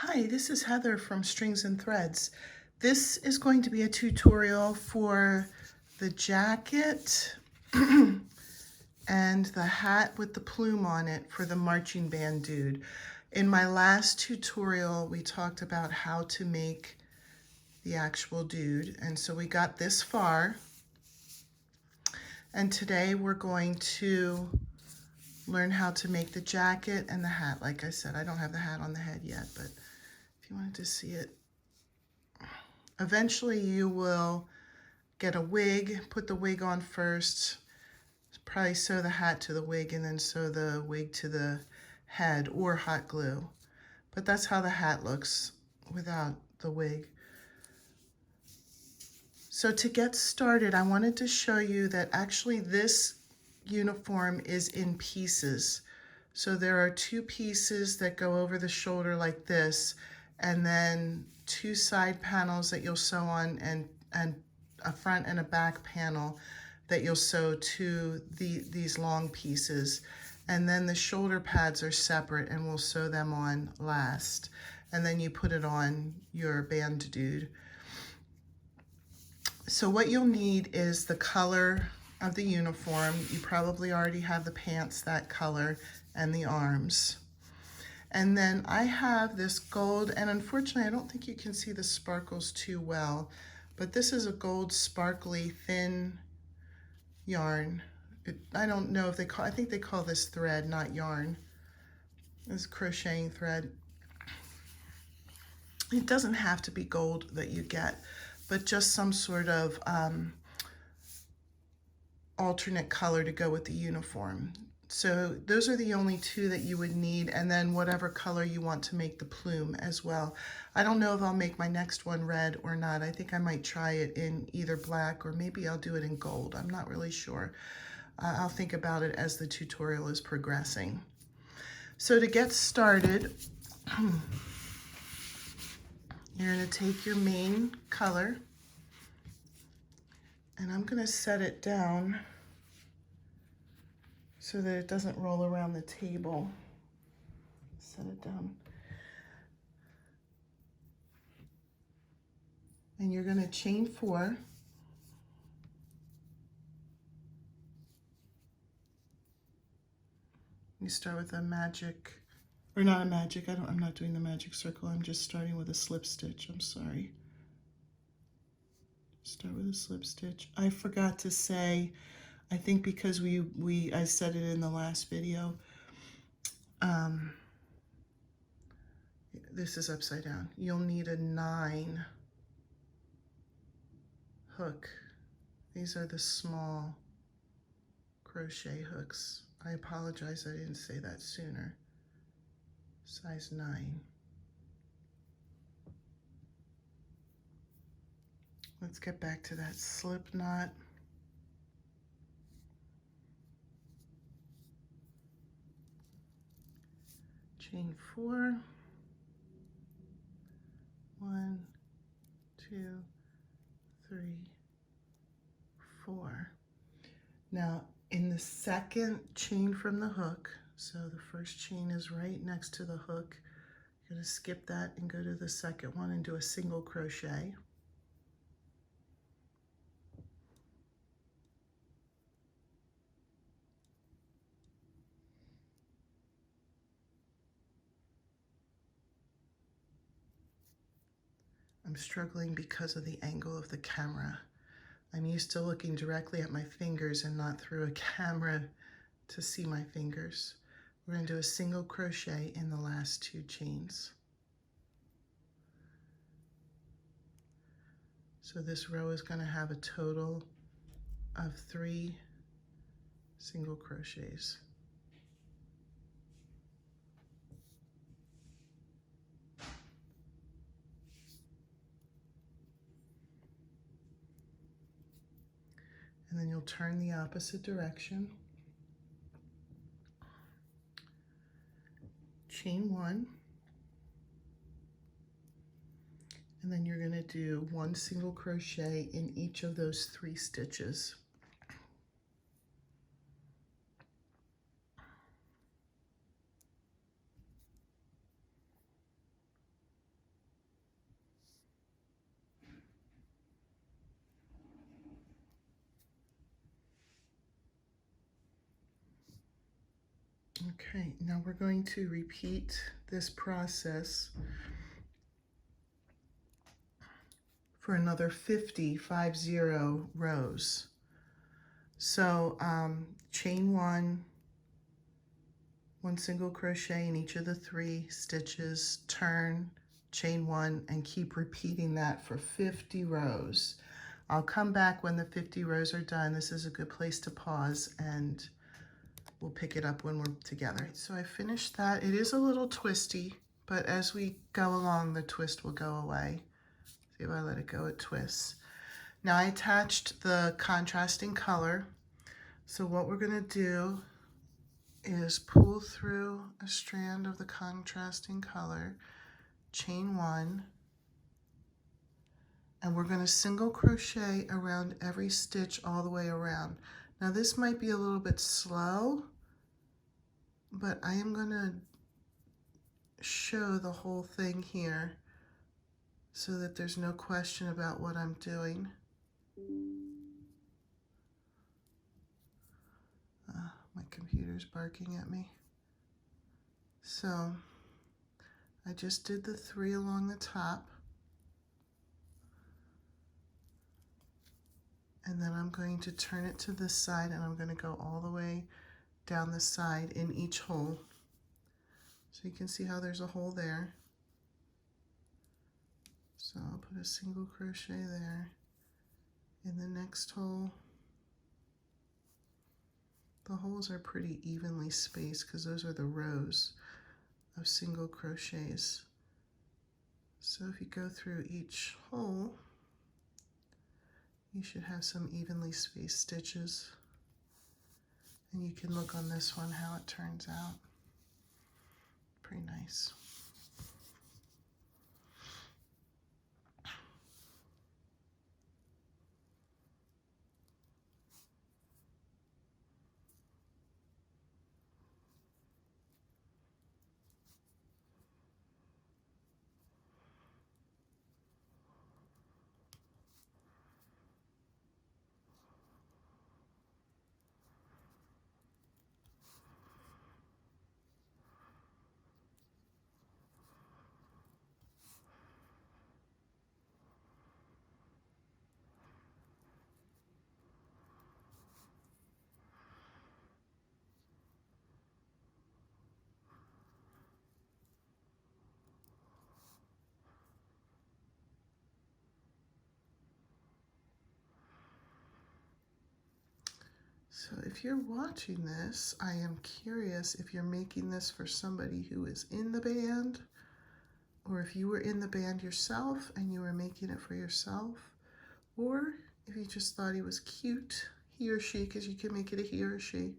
Hi, this is Heather from Strings and Threads. This is going to be a tutorial for the jacket and the hat with the plume on it for the marching band dude. In my last tutorial, we talked about how to make the actual dude, and so we got this far. And today we're going to learn how to make the jacket and the hat. Like I said, I don't have the hat on the head yet, but if you wanted to see it, eventually you will get a wig, put the wig on first, probably sew the hat to the wig and then sew the wig to the head or hot glue. But that's how the hat looks without the wig. So to get started, I wanted to show you that actually this uniform is in pieces. So there are two pieces that go over the shoulder like this, and then two side panels that you'll sew on, and a front and a back panel that you'll sew to these long pieces. And then the shoulder pads are separate and we'll sew them on last. And then you put it on your band dude. So what you'll need is the color of the uniform. You probably already have the pants that color and the arms. And then I have this gold, and unfortunately I don't think you can see the sparkles too well, but this is a gold sparkly thin yarn. I don't know if they call, I think they call this thread, not yarn. This crocheting thread. It doesn't have to be gold that you get, but just some sort of alternate color to go with the uniform. So those are the only two that you would need, and then whatever color you want to make the plume as well. I don't know if I'll make my next one red or not. I think I might try it in either black or maybe I'll do it in gold. I'm not really sure. I'll think about it as the tutorial is progressing. So to get started, you're going to take your main color, and I'm going to set it down so that it doesn't roll around the table. Set it down. And you're going to chain 4. You start with a magic, or not a magic, I'm not doing the magic circle, I'm just starting with a slip stitch, I'm sorry. Start with a slip stitch. I forgot to say, I think because I said it in the last video, this is upside down. You'll need a 9 hook. These are the small crochet hooks. I apologize, I didn't say that sooner. Size 9. Let's get back to that slip knot. Chain 4. 1, 2, 3, 4. Now in the second chain from the hook, so the first chain is right next to the hook, you're going to skip that and go to the second one and do a single crochet. I'm struggling because of the angle of the camera. I'm used to looking directly at my fingers and not through a camera to see my fingers. We're going to do a single crochet in the last 2 chains. So this row is going to have a total of 3 single crochets. And then you'll turn the opposite direction. Chain 1. And then you're going to do 1 single crochet in each of those 3 stitches. Okay, now we're going to repeat this process for another 50 rows. So chain one single crochet in each of the 3 stitches, turn, chain 1, and keep repeating that for 50 rows. I'll come back when the 50 rows are done. This is a good place to pause, and we'll pick it up when we're together. Right, so I finished that. It is a little twisty, but as we go along, the twist will go away. See, if I let it go, it twists. Now I attached the contrasting color. So what we're going to do is pull through a strand of the contrasting color, chain 1, and we're going to single crochet around every stitch all the way around. Now this might be a little bit slow, but I am going to show the whole thing here so that there's no question about what I'm doing. My computer's barking at me. So I just did the 3 along the top, and then I'm going to turn it to this side, and I'm going to go all the way down the side in each hole. So you can see how there's a hole there. So I'll put a single crochet there. In the next hole, the holes are pretty evenly spaced because those are the rows of single crochets. So if you go through each hole, you should have some evenly spaced stitches. And you can look on this one how it turns out. Pretty nice. So if you're watching this, I am curious if you're making this for somebody who is in the band, or if you were in the band yourself and you were making it for yourself, or if you just thought he was cute, he or she, because you can make it a he or she.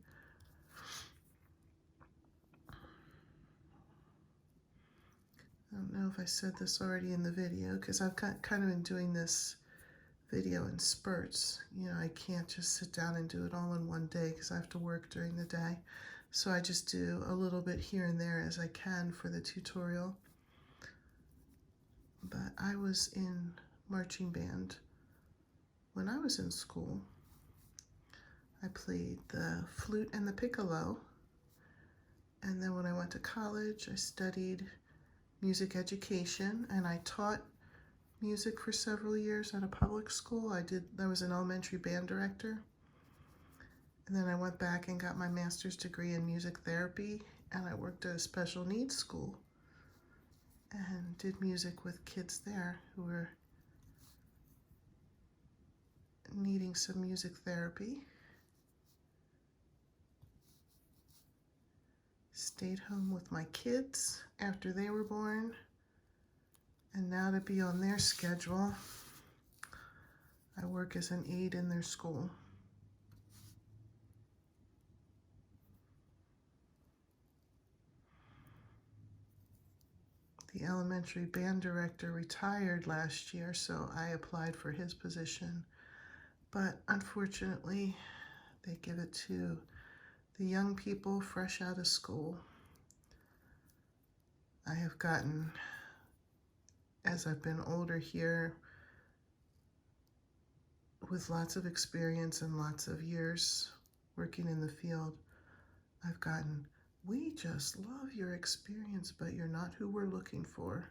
I don't know if I said this already in the video, because I've kind of been doing this video in spurts. You know, I can't just sit down and do it all in one day because I have to work during the day. So I just do a little bit here and there as I can for the tutorial. But I was in marching band when I was in school. I played the flute and the piccolo. And then when I went to college, I studied music education, and I taught music for several years at a public school. I was an elementary band director. And then I went back and got my master's degree in music therapy, and I worked at a special needs school and did music with kids there who were needing some music therapy. Stayed home with my kids after they were born, and now to be on their schedule, I work as an aide in their school. The elementary band director retired last year, so I applied for his position. But unfortunately, they give it to the young people fresh out of school. I have gotten, as I've been older here, with lots of experience and lots of years working in the field, I've gotten we just love your experience, but you're not who we're looking for.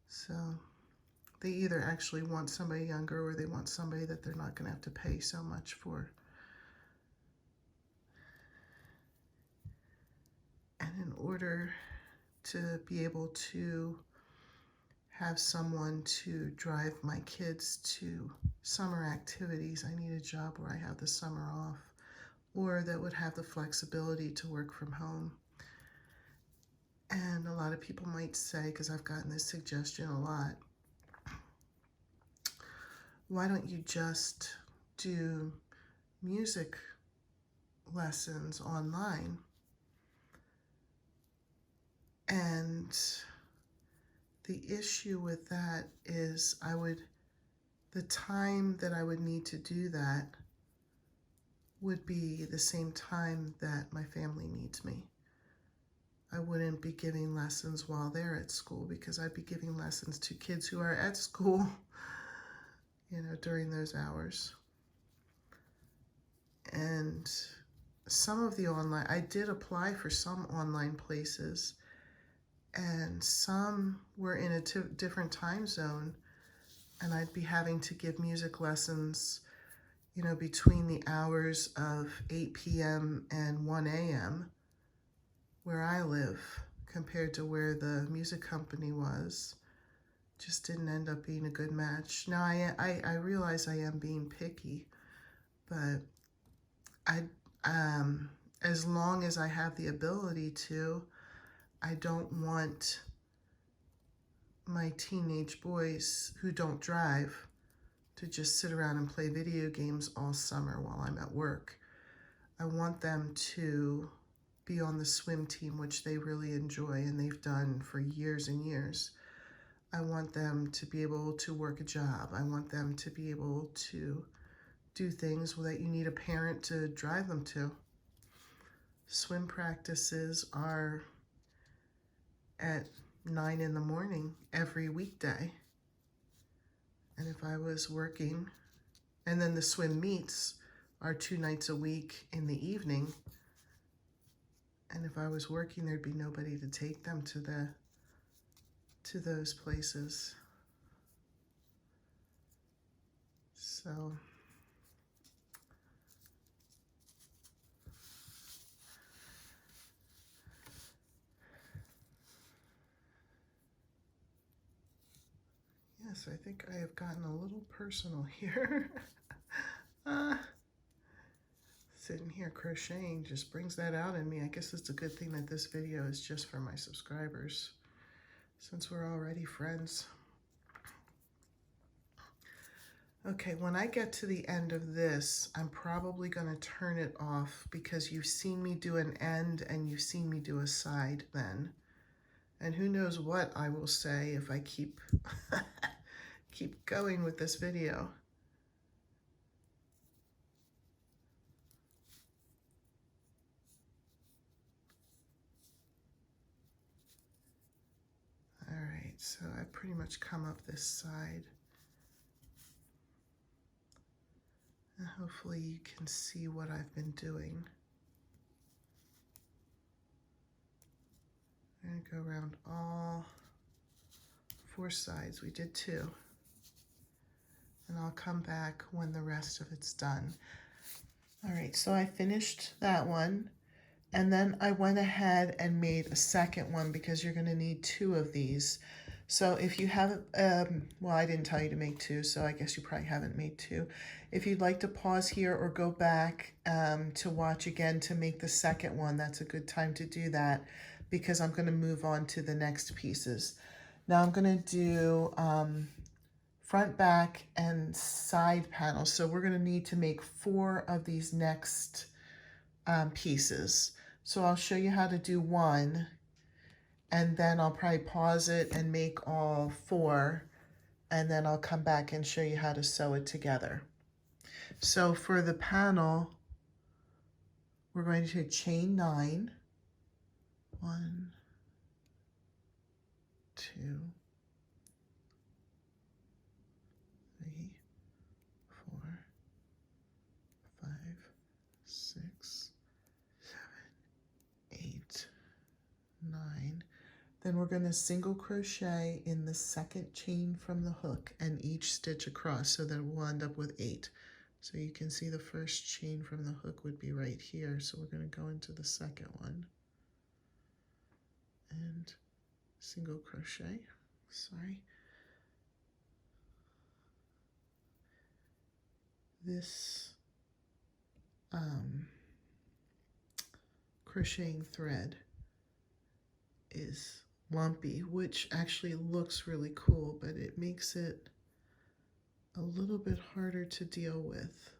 So they either actually want somebody younger or they want somebody that they're not going to have to pay so much for. And in order to be able to have someone to drive my kids to summer activities, I need a job where I have the summer off, or that would have the flexibility to work from home. And a lot of people might say, because I've gotten this suggestion a lot, why don't you just do music lessons online? And the issue with that is the time that I would need to do that would be the same time that my family needs me. I wouldn't be giving lessons while they're at school, because I'd be giving lessons to kids who are at school, during those hours. And some of the online, I did apply for some online places, and some were in a different time zone, and I'd be having to give music lessons, between the hours of 8 p.m. and 1 a.m. where I live, compared to where the music company was. Just didn't end up being a good match. Now, I realize I am being picky, but as long as I have the ability to, I don't want my teenage boys who don't drive to just sit around and play video games all summer while I'm at work. I want them to be on the swim team, which they really enjoy and they've done for years and years. I want them to be able to work a job. I want them to be able to do things that you need a parent to drive them to. Swim practices are at 9 in the morning every weekday. And if I was working, and then the swim meets are 2 nights a week in the evening. And if I was working, there'd be nobody to take them to those places. So yes, I think I have gotten a little personal here. Sitting here crocheting just brings that out in me. I guess it's a good thing that this video is just for my subscribers, since we're already friends. Okay, when I get to the end of this, I'm probably going to turn it off, because you've seen me do an end and you've seen me do a side then. And who knows what I will say if I keep keep going with this video. All right, so I've pretty much come up this side. And hopefully you can see what I've been doing. I'm going to go around all 4 sides. We did 2. And I'll come back when the rest of it's done. All right, so I finished that one. And then I went ahead and made a second one, because you're going to need 2 of these. So if you haven't, well, I didn't tell you to make 2, so I guess you probably haven't made 2. If you'd like to pause here or go back to watch again to make the second one, that's a good time to do that, because I'm going to move on to the next pieces. Now I'm going to do front, back, and side panels. So we're going to need to make 4 of these next pieces. So I'll show you how to do 1, and then I'll probably pause it and make all 4, and then I'll come back and show you how to sew it together. So for the panel, we're going to chain 9. 1, 2, 3, 4, 5, 6, 7, 8, Then we're going to single crochet in the second chain from the hook and each stitch across, so that we'll end up with 8. So you can see the first chain from the hook would be right here. So we're going to go into the second one and single crochet. Sorry. This crocheting thread is lumpy, which actually looks really cool, but it makes it a little bit harder to deal with.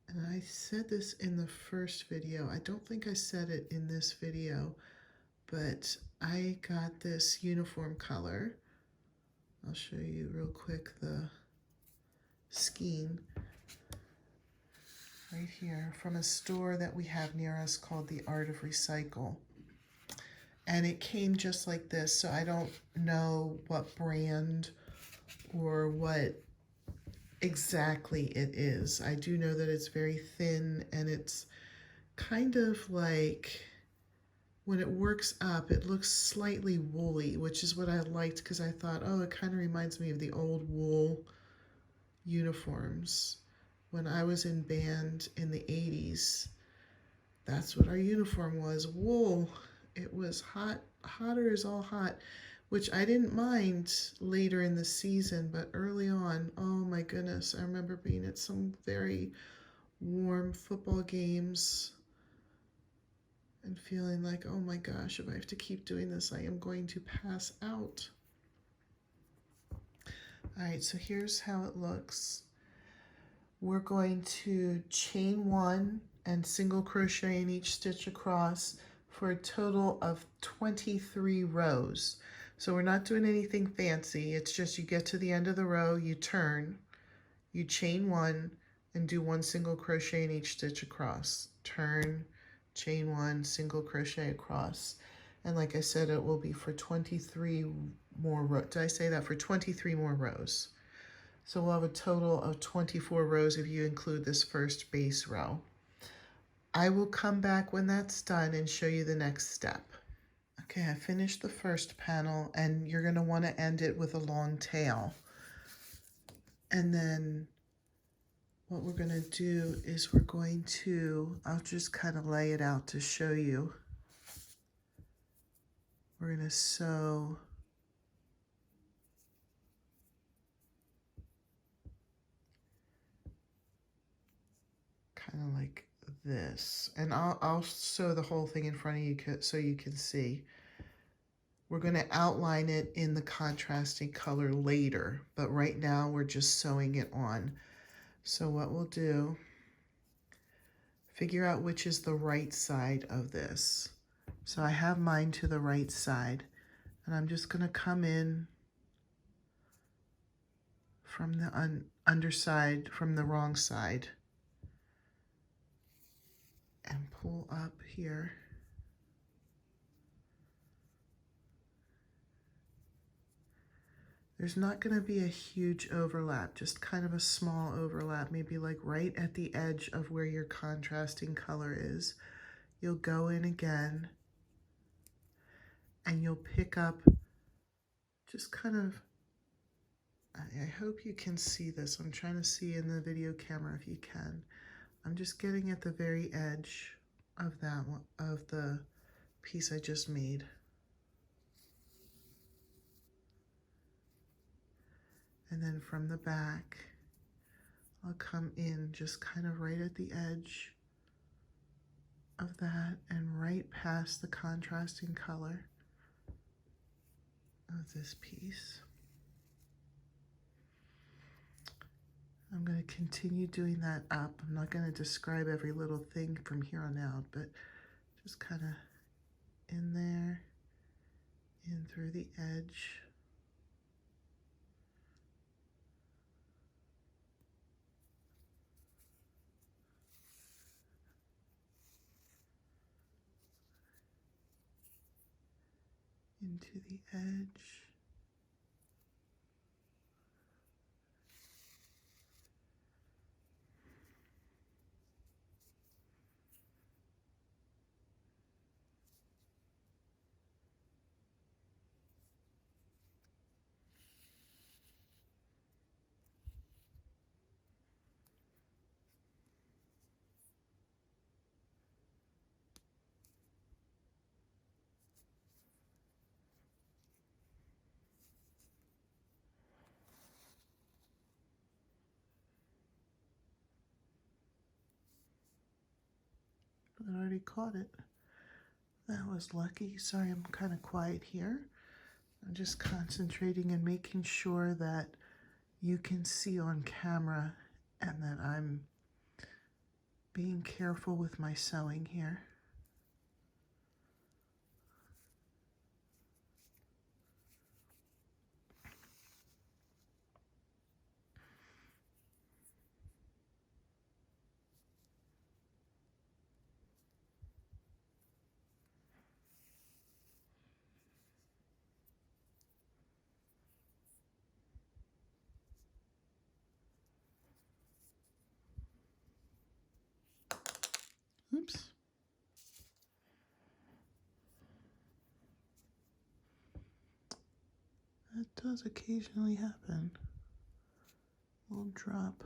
And I said this in the first video. I don't think I said it in this video, but I got this uniform color. I'll show you real quick the skein right here from a store that we have near us called The Art of Recycle. And it came just like this, so I don't know what brand or what exactly it is. I do know that it's very thin and it's kind of like, when it works up, it looks slightly woolly, which is what I liked because I thought, oh, it kind of reminds me of the old wool uniforms. When I was in band in the 80s, that's what our uniform was, wool. It was hot, hotter as all hot, which I didn't mind later in the season, but early on, oh my goodness, I remember being at some very warm football games and feeling like, oh my gosh, if I have to keep doing this, I am going to pass out. All right, so here's how it looks. We're going to chain 1 and single crochet in each stitch across for a total of 23 rows. So we're not doing anything fancy. It's just you get to the end of the row, you turn, you chain 1 and do 1 single crochet in each stitch across. Turn, chain 1, single crochet across. And like I said, it will be for 23 more rows. Did I say that? For 23 more rows. So we'll have a total of 24 rows if you include this first base row. I will come back when that's done and show you the next step. Okay, I finished the first panel, and you're going to want to end it with a long tail. And then what we're going to do is we're going to, I'll just kind of lay it out to show you. We're going to sew kind of like this. And I'll sew the whole thing in front of you so you can see. We're going to outline it in the contrasting color later, but right now we're just sewing it on. So what we'll do, figure out which is the right side of this. So I have mine to the right side, and I'm just going to come in from the underside, from the wrong side, and pull up here. There's not going to be a huge overlap, just kind of a small overlap, maybe like right at the edge of where your contrasting color is. You'll go in again and you'll pick up just kind of, I hope you can see this. I'm trying to see in the video camera if you can. I'm just getting at the very edge of that one, of the piece I just made. And then from the back, I'll come in just kind of right at the edge of that and right past the contrasting color of this piece. I'm going to continue doing that up. I'm not going to describe every little thing from here on out, but just kind of in there, in through the edge. Into the edge. It already caught it. That was lucky. Sorry, I'm kind of quiet here. I'm just concentrating and making sure that you can see on camera and that I'm being careful with my sewing here. Oops. That does occasionally happen. Little drop.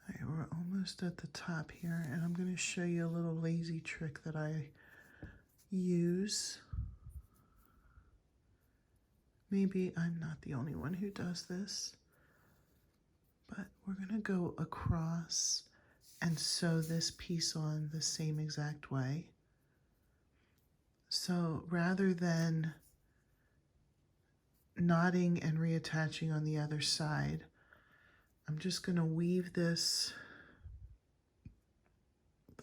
Alright, we're almost at the top here, and I'm going to show you a little lazy trick that I use. Maybe I'm not the only one who does this, but we're going to go across and sew this piece on the same exact way. So rather than knotting and reattaching on the other side, I'm just going to weave this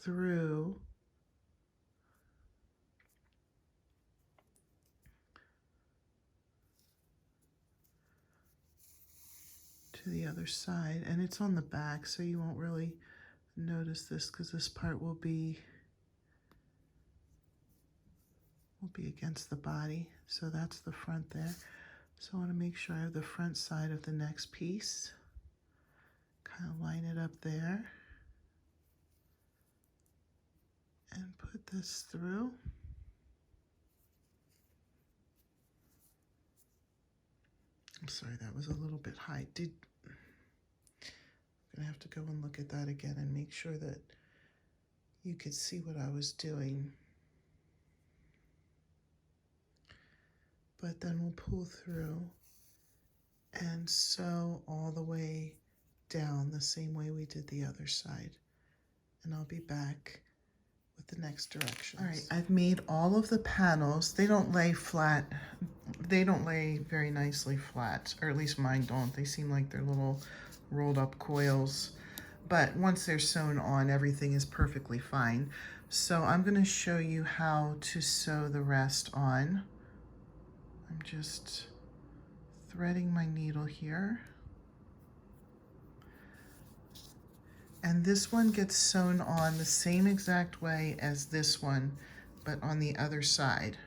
through to the other side, and it's on the back, so you won't really notice this because this part will be against the body. So that's the front there. So I want to make sure I have the front side of the next piece. Kind of line it up there and put this through. I'm sorry, that was a little bit high. I'm gonna have to go and look at that again and make sure that you could see what I was doing. But then we'll pull through and sew all the way down the same way we did the other side. And I'll be back with the next directions. All right, I've made all of the panels. They don't lay flat. They don't lay very nicely flat, or at least mine don't. They seem like they're little rolled up coils. But once they're sewn on, everything is perfectly fine. So I'm going to show you how to sew the rest on. I'm just threading my needle here. And this one gets sewn on the same exact way as this one, but on the other side.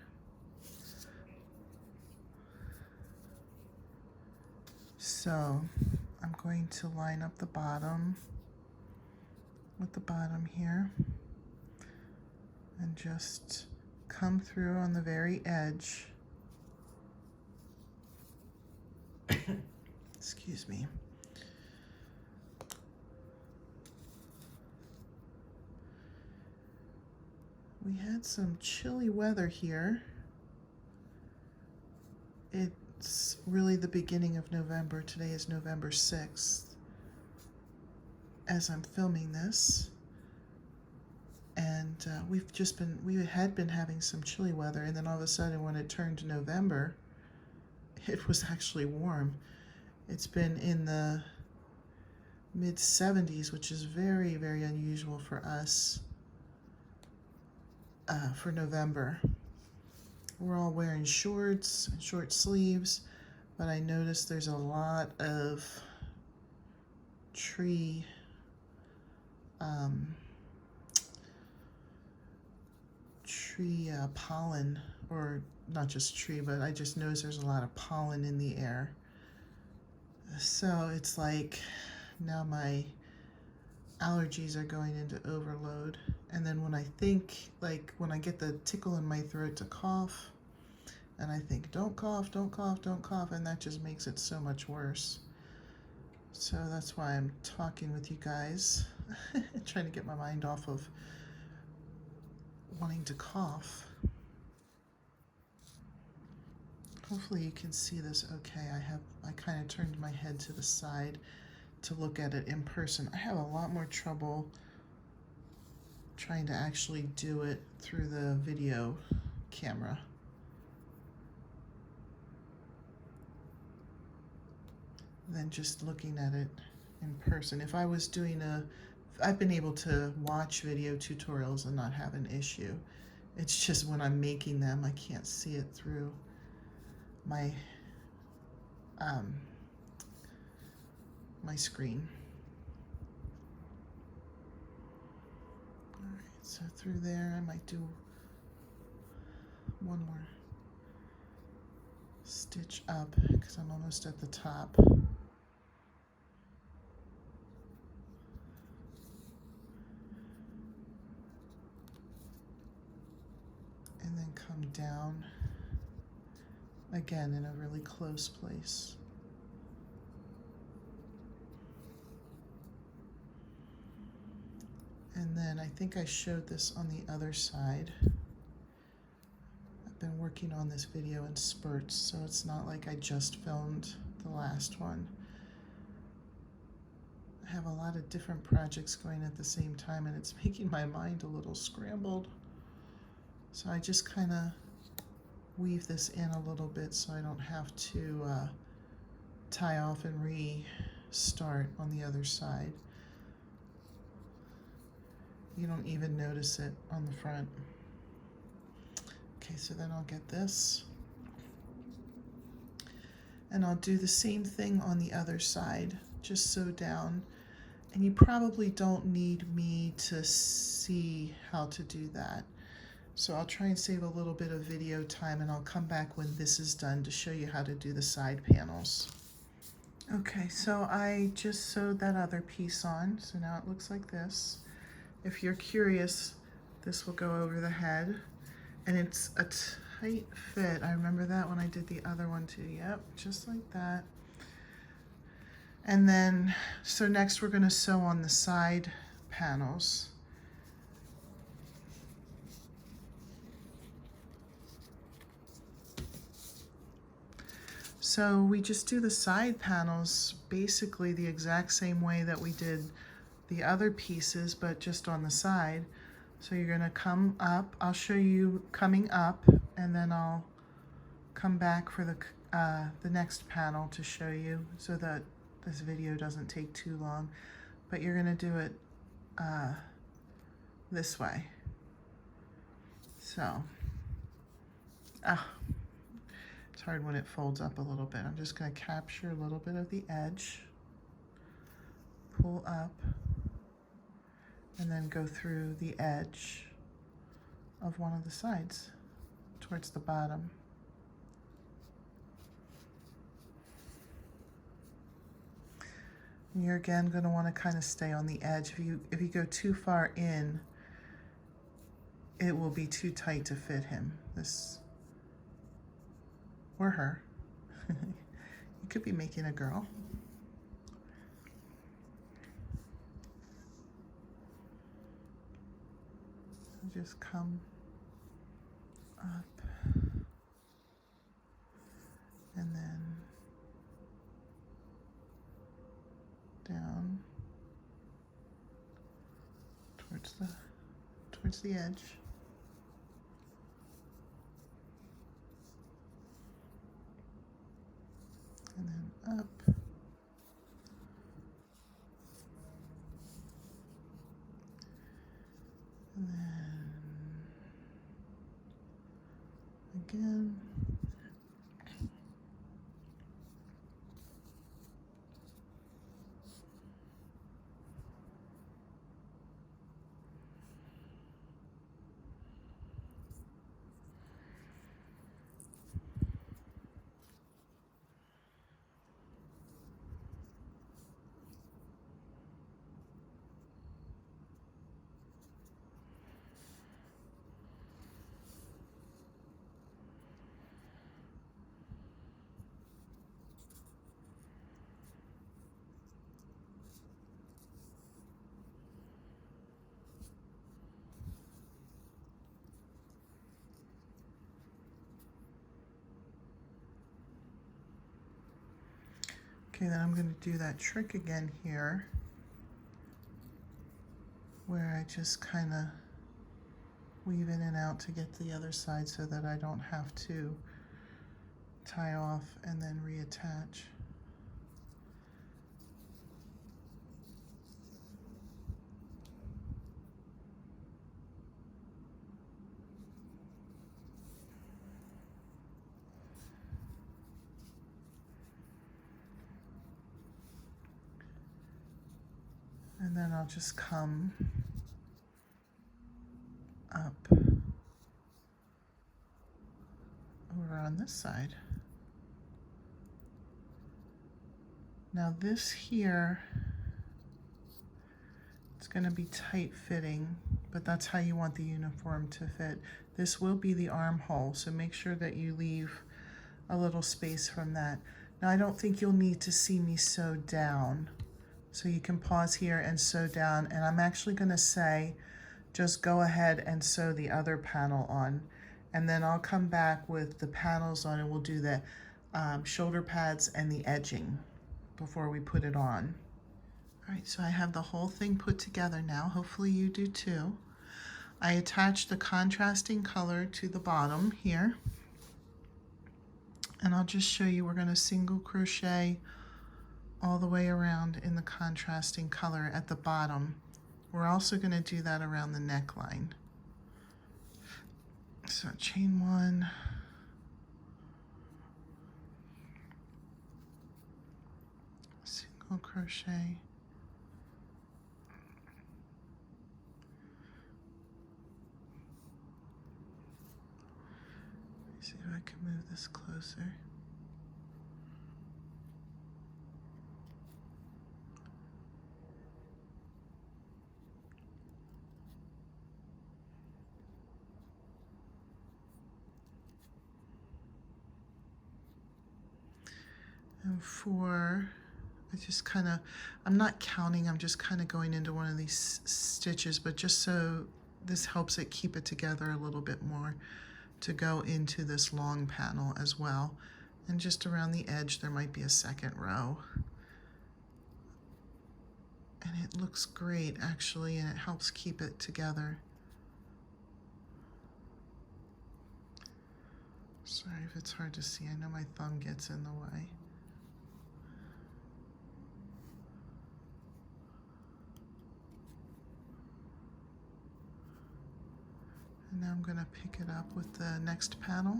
So I'm going to line up the bottom with the bottom here and just come through on the very edge. Excuse me. We had some chilly weather here. It's really the beginning of November. Today is November 6th as I'm filming this. And we had been having some chilly weather, and then all of a sudden when it turned to November, it was actually warm. It's been in the mid-70s, which is very, very unusual for us for November. We're all wearing shorts and short sleeves, but I noticed there's a lot of tree pollen, or not just tree, but I just noticed there's a lot of pollen in the air. So it's like now my allergies are going into overload. And then when I think, like when I get the tickle in my throat to cough, and I think, don't cough, don't cough, don't cough, and that just makes it so much worse. So that's why I'm talking with you guys, trying to get my mind off of wanting to cough. Hopefully you can see this okay. I kind of turned my head to the side to look at it in person. I have a lot more trouble trying to actually do it through the video camera. Than just looking at it in person. If I was doing I've been able to watch video tutorials and not have an issue. It's just when I'm making them, I can't see it through my my screen. All right, so through there, I might do one more stitch up because I'm almost at the top. And then come down again in a really close place. And then I think I showed this on the other side. I've been working on this video in spurts, so it's not like I just filmed the last one. I have a lot of different projects going at the same time, and it's making my mind a little scrambled. So I just kind of weave this in a little bit so I don't have to tie off and restart on the other side. You don't even notice it on the front. Okay, so then I'll get this. And I'll do the same thing on the other side, just sew down. And you probably don't need me to see how to do that. So I'll try and save a little bit of video time, and I'll come back when this is done to show you how to do the side panels. Okay, so I just sewed that other piece on, so now it looks like this. If you're curious, this will go over the head, and it's a tight fit. I remember that when I did the other one too. Yep, just like that. And then, so next we're going to sew on the side panels. So we just do the side panels basically the exact same way that we did the other pieces, but just on the side. So you're going to come up. I'll show you coming up, and then I'll come back for the next panel to show you so that this video doesn't take too long. But you're going to do it this way. So, it's hard when it folds up a little bit. I'm just going to capture a little bit of the edge, pull up, and then go through the edge of one of the sides towards the bottom. And you're again going to want to kind of stay on the edge. If you go too far in, it will be too tight to fit him. This or her. You could be making a girl. Just come up and then down towards the edge. And then up. And then again. Okay, then I'm going to do that trick again here, where I just kind of weave in and out to get to the other side so that I don't have to tie off and then reattach. And then I'll just come up over on this side. Now this here, it's going to be tight fitting, but that's how you want the uniform to fit. This will be the armhole, so make sure that you leave a little space from that. Now I don't think you'll need to see me sew down, so you can pause here and sew down, and I'm actually going to say just go ahead and sew the other panel on, and then I'll come back with the panels on and we'll do the shoulder pads and the edging before we put it on. All right, so I have the whole thing put together now. Hopefully you do too. I attached the contrasting color to the bottom here, and I'll just show you. We're going to single crochet all the way around in the contrasting color at the bottom. We're also going to do that around the neckline. So chain one, single crochet, let me see if I can move this closer. And I'm not counting, I'm just kind of going into one of these stitches, but just so this helps it keep it together a little bit more to go into this long panel as well. And just around the edge, there might be a second row. And it looks great actually, and it helps keep it together. Sorry if it's hard to see, I know my thumb gets in the way. And now I'm going to pick it up with the next panel.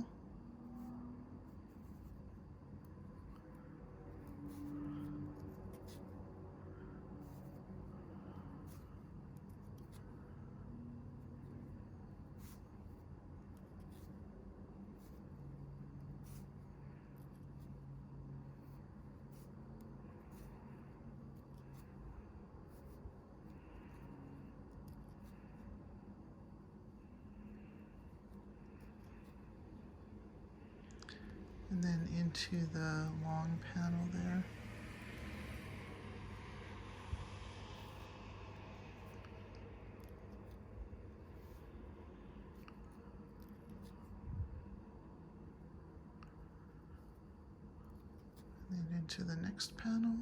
And then into the long panel there. And then into the next panel.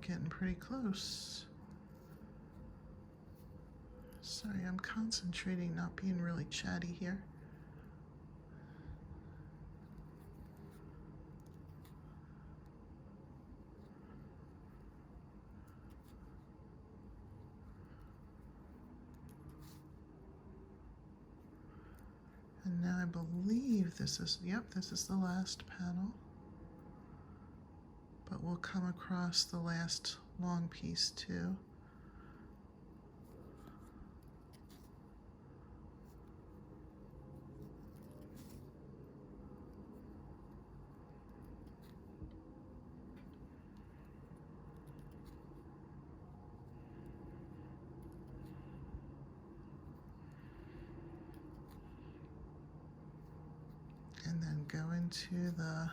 Getting pretty close. Sorry, I'm concentrating, not being really chatty here. And now I believe this is, yep, this is the last panel. But we'll come across the last long piece too. then go into the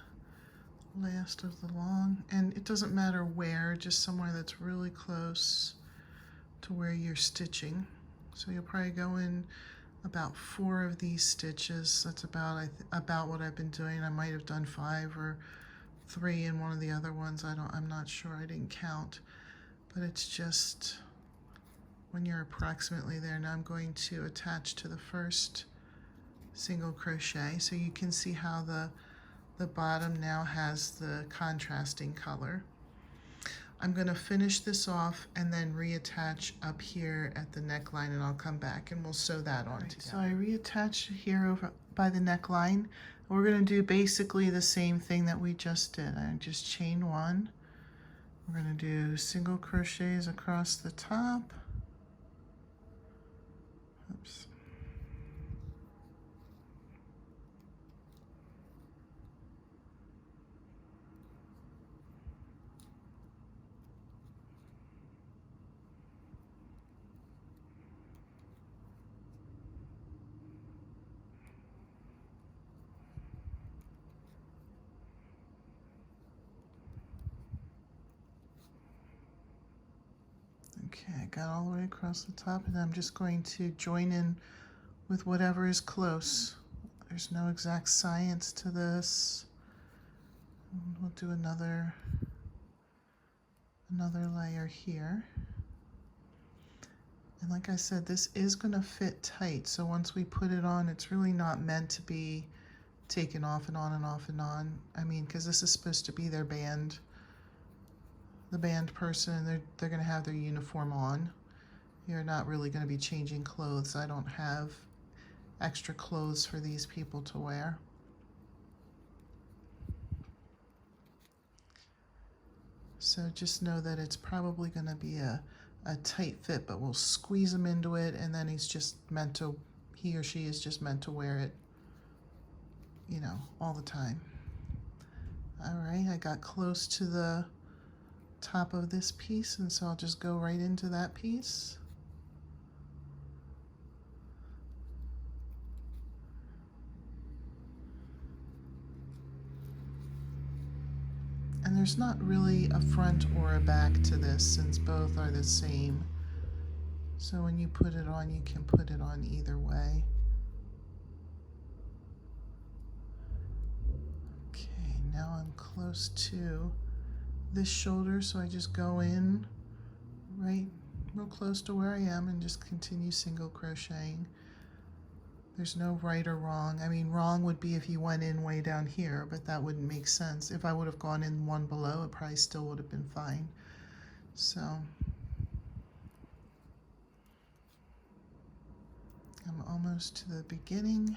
last of the long, and it doesn't matter where, just somewhere that's really close to where you're stitching. So you'll probably go in about 4 of these stitches. That's about what I've been doing. I might have done 5 or 3 in one of the other ones. I'm not sure, I didn't count, but it's just when you're approximately there. Now I'm going to attach to the first single crochet, so you can see how the bottom now has the contrasting color. I'm going to finish this off and then reattach up here at the neckline, and I'll come back and we'll sew that on together. So I reattached here over by the neckline. We're going to do basically the same thing that we just did. I just chain 1. We're going to do single crochets across the top. Oops. Okay, I got all the way across the top, and I'm just going to join in with whatever is close. There's no exact science to this. We'll do another layer here. And like I said, this is going to fit tight, so once we put it on, it's really not meant to be taken off and on and off and on. I mean, because this is supposed to be their band. The band person, they're going to have their uniform on. You're not really going to be changing clothes. I don't have extra clothes for these people to wear. So just know that it's probably going to be a tight fit, but we'll squeeze him into it, and then he or she is just meant to wear it, you know, all the time. All right, I got close to the top of this piece, and so I'll just go right into that piece. And there's not really a front or a back to this, since both are the same. So when you put it on, you can put it on either way. Okay, now I'm close to this shoulder, so I just go in right real close to where I am and just continue single crocheting. There's no right or wrong. I mean, wrong would be if you went in way down here, but that wouldn't make sense. If I would have gone in one below, it probably still would have been fine. So I'm almost to the beginning.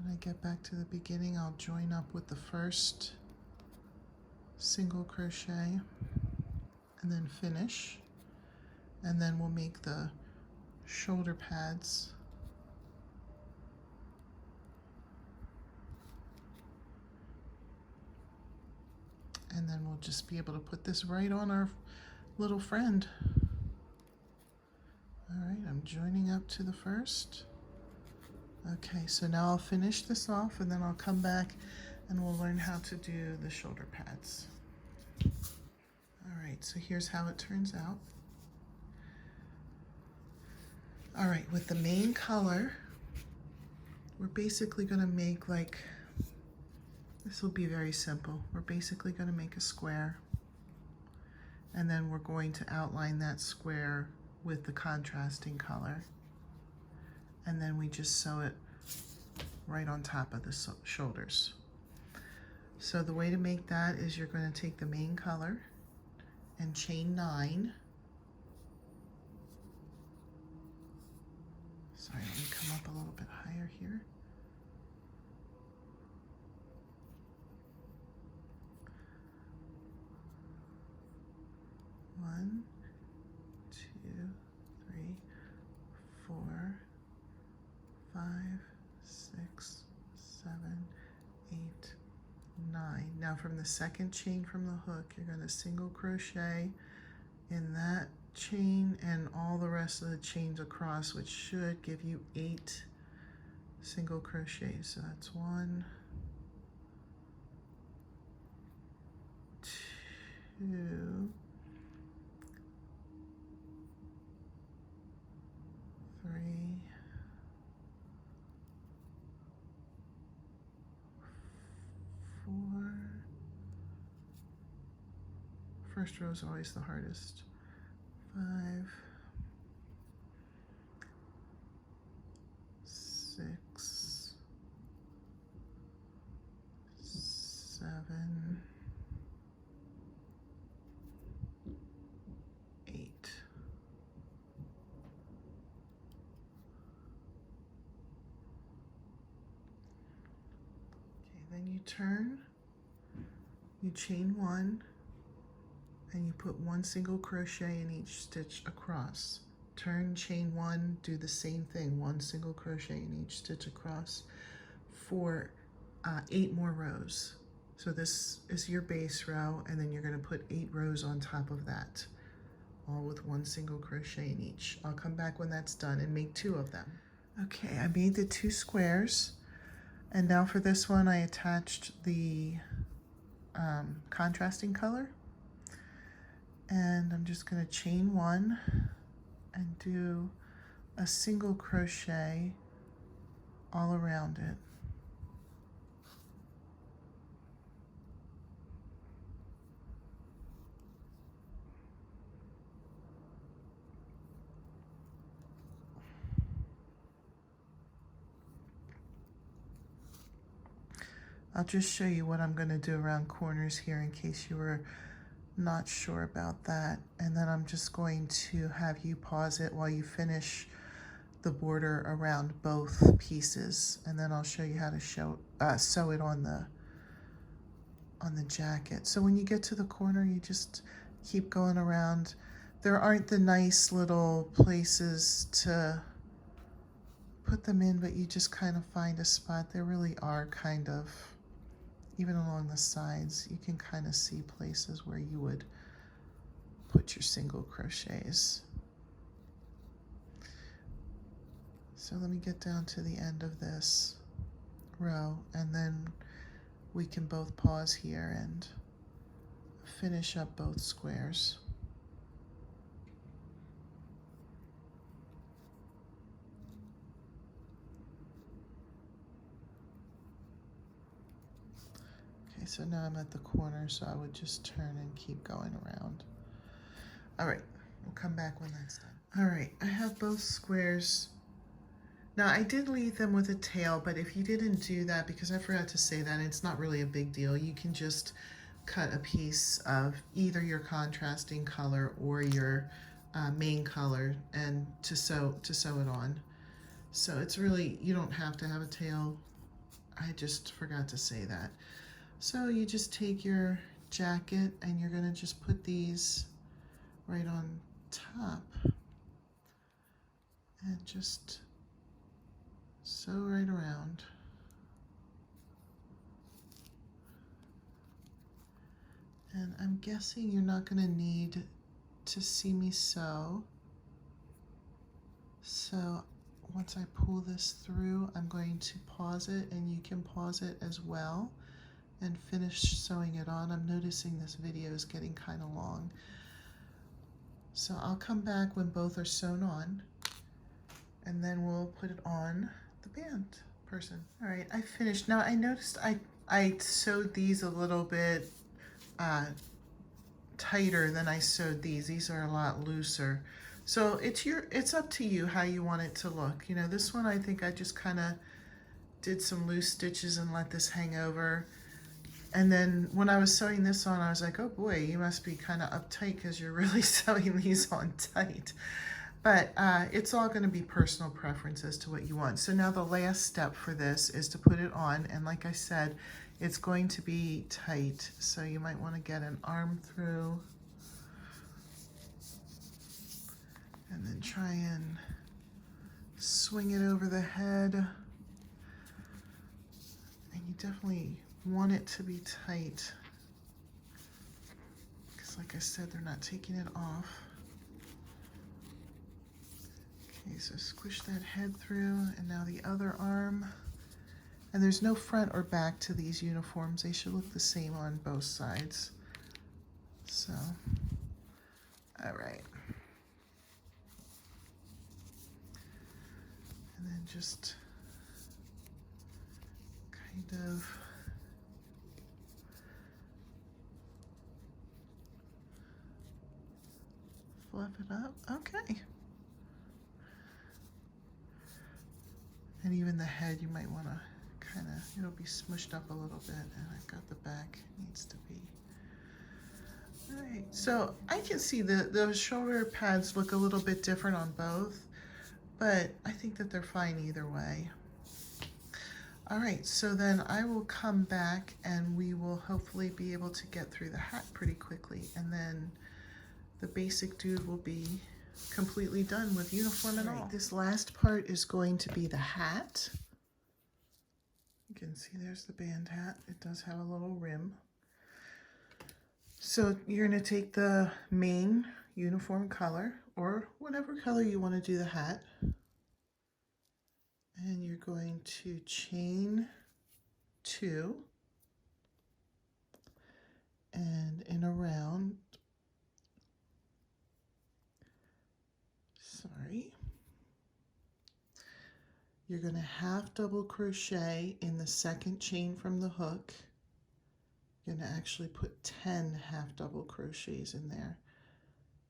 When I get back to the beginning, I'll join up with the first single crochet and then finish, and then we'll make the shoulder pads. And then we'll just be able to put this right on our little friend. All right, I'm joining up to the first. Okay, so now I'll finish this off, and then I'll come back and we'll learn how to do the shoulder pads. All right, so here's how it turns out. All right, with the main color, we're basically going to make this will be very simple. We're basically going to make a square, and then we're going to outline that square with the contrasting color, and then we just sew it right on top of the shoulders. So the way to make that is you're going to take the main color and chain 9. Sorry, let me come up a little bit higher here. One, 2, 3, 4, 5, 6, 7, 8, 9. Now from the second chain from the hook, you're going to single crochet in that chain and all the rest of the chains across, which should give you 8 single crochets. So that's 1, 2, 3, 4. First row is always the hardest. 5, 6, 7, 8. Okay, then you turn, you chain 1, and you put 1 single crochet in each stitch across. Turn, chain 1, do the same thing, 1 single crochet in each stitch across for 8 more rows. So this is your base row, and then you're going to put 8 rows on top of that, all with 1 single crochet in each. I'll come back when that's done and make 2 of them. Okay, I made the 2 squares, and now for this one I attached the contrasting color. And I'm just going to chain 1 and do a single crochet all around it. I'll just show you what I'm going to do around corners here in case you were not sure about that. And then I'm just going to have you pause it while you finish the border around both pieces, and then I'll show you how to sew it on the jacket. So when you get to the corner, you just keep going around. There aren't the nice little places to put them in, but you just kind of find a spot. There really are kind of, even along the sides, you can kind of see places where you would put your single crochets. So let me get down to the end of this row, and then we can both pause here and finish up both squares. Okay, so now I'm at the corner, so I would just turn and keep going around. All right, we'll come back when that's done. All right, I have both squares. Now I did leave them with a tail, but if you didn't do that, because I forgot to say that, it's not really a big deal. You can just cut a piece of either your contrasting color or your main color and to sew it on. So it's really, you don't have to have a tail. I just forgot to say that. So you just take your jacket and you're gonna just put these right on top and just sew right around. And I'm guessing you're not gonna need to see me sew. So once I pull this through, I'm going to pause it, and you can pause it as well and finish sewing it on. I'm noticing this video is getting kind of long. So I'll come back when both are sewn on, and then we'll put it on the band person. All right, I finished. Now I noticed I sewed these a little bit tighter than I sewed these. These are a lot looser. So it's up to you how you want it to look. You know, this one I think I just kind of did some loose stitches and let this hang over. And then when I was sewing this on, I was like, oh boy, you must be kind of uptight because you're really sewing these on tight. But it's all going to be personal preference as to what you want. So now the last step for this is to put it on. And like I said, it's going to be tight. So you might want to get an arm through and then try and swing it over the head. And you definitely want it to be tight because, like I said, they're not taking it off. Okay, so squish that head through, and now the other arm. And there's no front or back to these uniforms. They should look the same on both sides. So, all right. And then just kind of fluff it up. Okay. And even the head, you might want to kind of, it'll be smushed up a little bit, and I've got the back, needs to be. All right, so I can see the shoulder pads look a little bit different on both, but I think that they're fine either way. All right, so then I will come back and we will hopefully be able to get through the hat pretty quickly, and then the basic dude will be completely done with uniform and all. This last part is going to be the hat. You can see there's the band hat. It does have a little rim. So you're going to take the main uniform color, or whatever color you want to do the hat, and you're going to chain 2 and in a round, you're going to half double crochet in the second chain from the hook. You're going to actually put 10 half double crochets in there,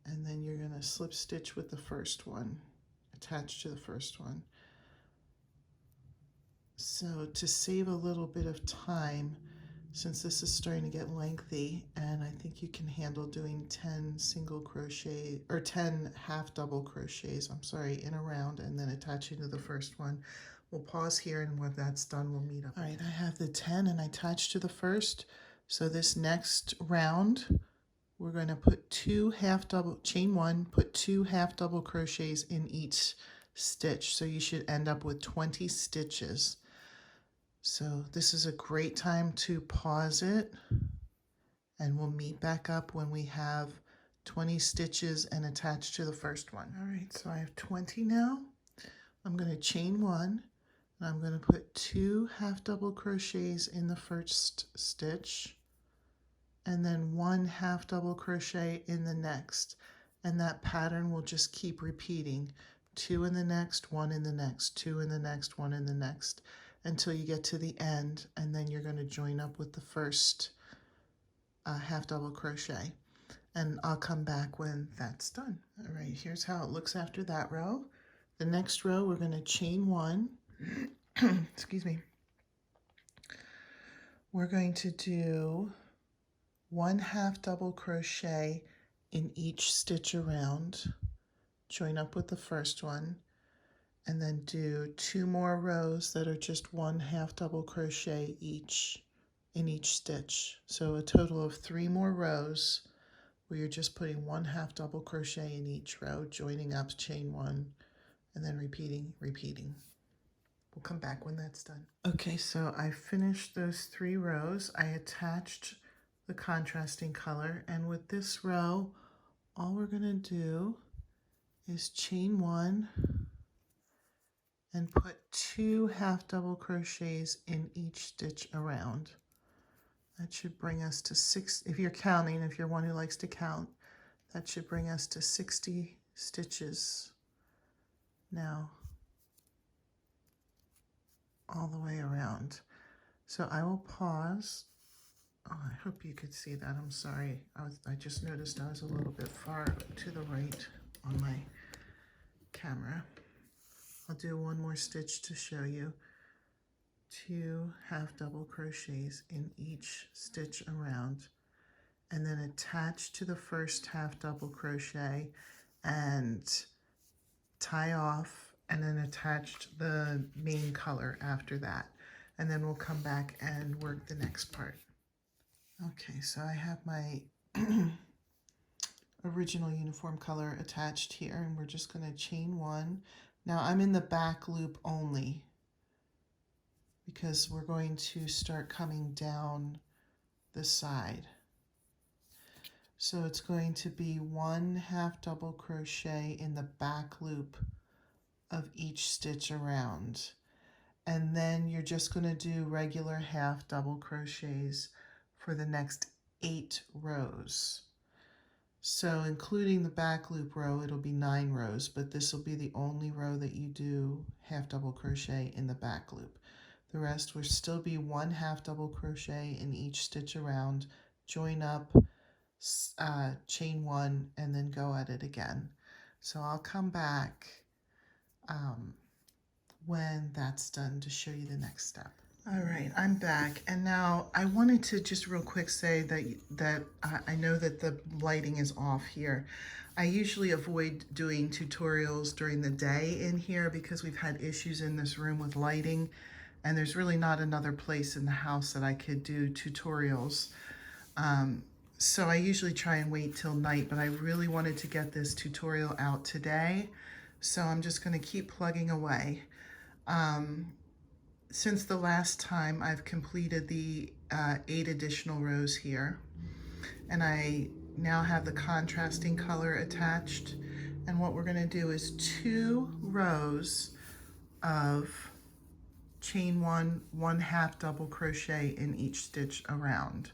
and then you're going to slip stitch with the first one attached to the first one. So to save a little bit of time, since this is starting to get lengthy, and I think you can handle doing 10 single crochet or 10 half double crochets, I'm sorry, in a round, and then attaching to the first one. We'll pause here, and when that's done, we'll meet up. All right, I have the 10 and I attached to the first. So this next round, we're going to put 2 half double, chain 1, put 2 half double crochets in each stitch. So you should end up with 20 stitches. So this is a great time to pause it, and we'll meet back up when we have 20 stitches and attached to the first one. All right, so I have 20 now. I'm going to chain 1, and I'm going to put 2 half double crochets in the first stitch, and then 1 half double crochet in the next. And that pattern will just keep repeating. 2 in the next, 1 in the next, 2 in the next, 1 in the next, until you get to the end, and then you're going to join up with the first half double crochet, and I'll come back when that's done. All right, here's how it looks after that row. The next row, we're going to chain 1. Excuse me. We're going to do 1 half double crochet in each stitch around, join up with the first one, and then do 2 more rows that are just 1 half double crochet each in each stitch. So a total of 3 more rows where you're just putting 1 half double crochet in each row, joining up, chain 1, and then repeating. We'll come back when that's done. Okay, so I finished those 3 rows. I attached the contrasting color, and with this row, all we're going to do is chain 1 and put 2 half double crochets in each stitch around. That should bring us to 6, if you're counting, if you're one who likes to count, that should bring us to 60 stitches now, all the way around. So I will pause. Oh, I hope you could see that. I'm sorry. I just noticed I was a little bit far to the right on my camera. I'll do one more stitch to show you. 2 half double crochets in each stitch around, and then attach to the first half double crochet and tie off, and then attach the main color after that, and then we'll come back and work the next part. Okay, so I have my original uniform color attached here, and we're just going to chain 1. Now I'm in the back loop only because we're going to start coming down the side. So it's going to be 1 half double crochet in the back loop of each stitch around. And then you're just going to do regular half double crochets for the next 8 rows. So including the back loop row, it'll be 9 rows, but this will be the only row that you do half double crochet in the back loop. The rest will still be 1 half double crochet in each stitch around, join up, chain 1, and then go at it again. So I'll come back when that's done to show you the next step. All right, I'm back, and now I wanted to just real quick say that I know that the lighting is off here. I usually avoid doing tutorials during the day in here because we've had issues in this room with lighting, and there's really not another place in the house that I could do tutorials. So I usually try and wait till night, but I really wanted to get this tutorial out today, so I'm just going to keep plugging away. Since the last time, I've completed the 8 additional rows here, and I now have the contrasting color attached, and what we're going to do is 2 rows of chain 1, 1 half double crochet in each stitch around.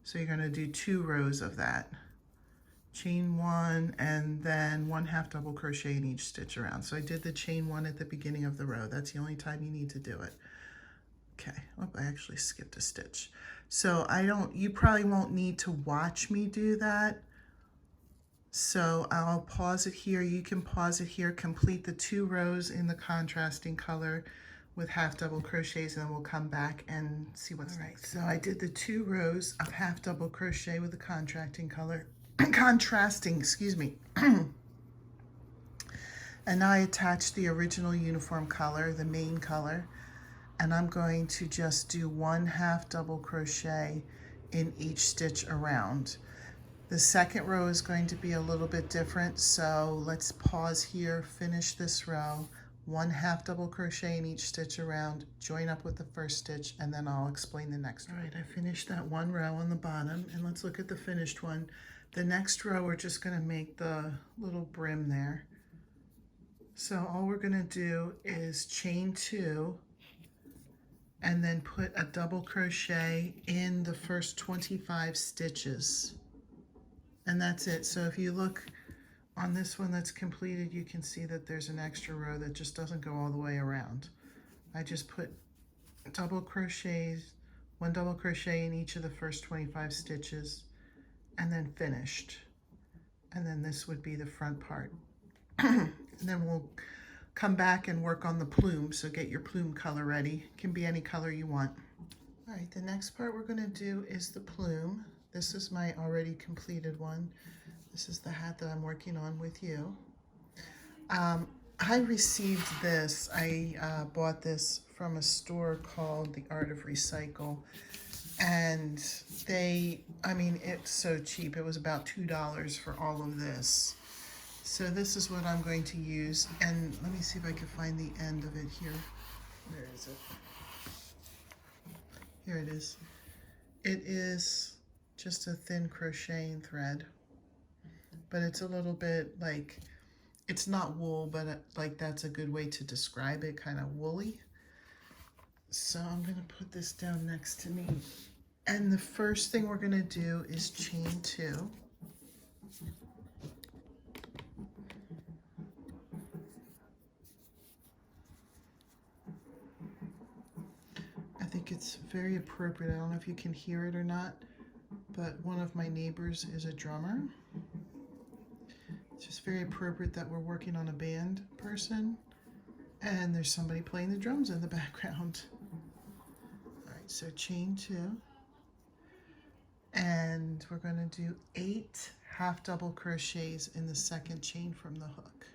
So you're going to do 2 rows of that. Chain 1 and then 1 half double crochet in each stitch around. So I did the chain 1 at the beginning of the row. That's the only time you need to do it. Okay, oh, I actually skipped a stitch. So you probably won't need to watch me do that. So I'll pause it here. You can pause it here, complete the 2 rows in the contrasting color with half double crochets, and then we'll come back and see what's next. So I did the 2 rows of half double crochet with the contrasting color. Excuse me. And I attached the original uniform color, the main color, and I'm going to just do 1 half double crochet in each stitch around. The second row is going to be a little bit different, so let's pause here, finish this row, 1 half double crochet in each stitch around, join up with the first stitch, and then I'll explain the next row. All right, I finished that 1 row on the bottom, and let's look at the finished one. The next row, we're just going to make the little brim there. So all we're going to do is chain 2 and then put a double crochet in the first 25 stitches. And that's it. So if you look on this one that's completed, you can see that there's an extra row that just doesn't go all the way around. I just put double crochets, 1 double crochet in each of the first 25 stitches, and then finished. And then this would be the front part. And then we'll come back and work on the plume. So get your plume color ready. It can be any color you want. All right, the next part we're going to do is the plume. This is my already completed one. This is the hat that I'm working on with you. I received this. I bought this from a store called The Art of Recycle. And it's so cheap. It was about $2 for all of this. So this is what I'm going to use. And let me see if I can find the end of it here. Where is it? Here it is. It is just a thin crocheting thread. But it's a little bit like, it's not wool, but like that's a good way to describe it, kind of woolly. So I'm going to put this down next to me. And the first thing we're going to do is chain 2. I think it's very appropriate. I don't know if you can hear it or not, but one of my neighbors is a drummer. It's just very appropriate that we're working on a band person, and there's somebody playing the drums in the background. All right, so chain 2. And we're going to do 8 half double crochets in the second chain from the hook.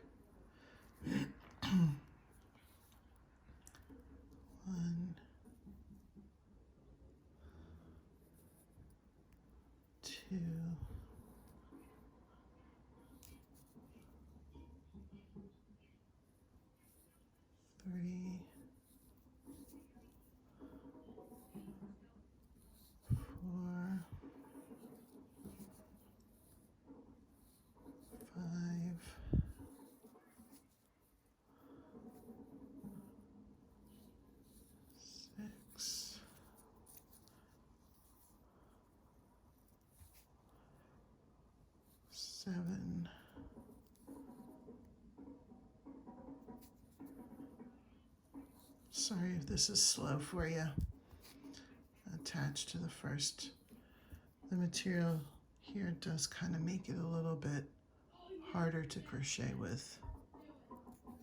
1, 2, 3, 4, 5, Sorry if this is slow for you. Attached to the first. The material here does kind of make it a little bit harder to crochet with.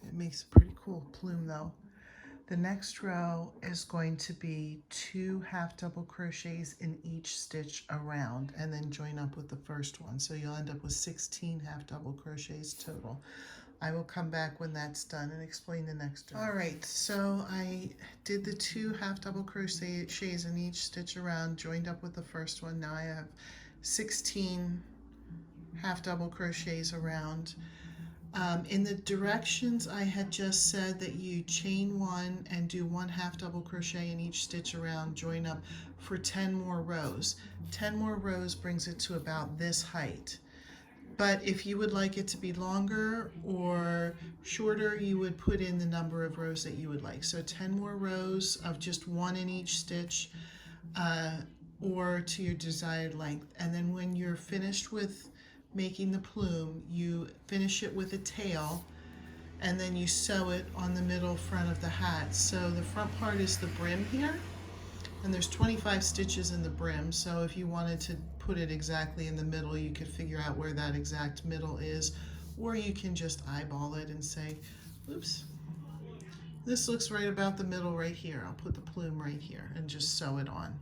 It makes a pretty cool plume though. The next row is going to be 2 half double crochets in each stitch around and then join up with the first one. So you'll end up with 16 half double crochets total. I will come back when that's done and explain the next row. All right, so I did the 2 half double crochets in each stitch around, joined up with the first one. Now I have 16 half double crochets around. In the directions, I had just said that you chain 1 and do 1 half double crochet in each stitch around, join up for 10 more rows. 10 more rows brings it to about this height. But if you would like it to be longer or shorter, you would put in the number of rows that you would like. So 10 more rows of just 1 in each stitch, or to your desired length. And then when you're finished with making the plume, you finish it with a tail, and then you sew it on the middle front of the hat. So the front part is the brim here, and there's 25 stitches in the brim, so if you wanted to put it exactly in the middle, you could figure out where that exact middle is, or you can just eyeball it and say, oops, this looks right about the middle right here. I'll put the plume right here and just sew it on.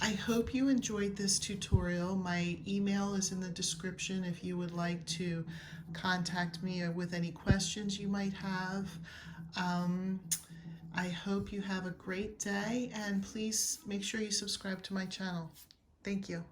I hope you enjoyed this tutorial. My email is in the description if you would like to contact me with any questions you might have. I hope you have a great day, and please make sure you subscribe to my channel. Thank you.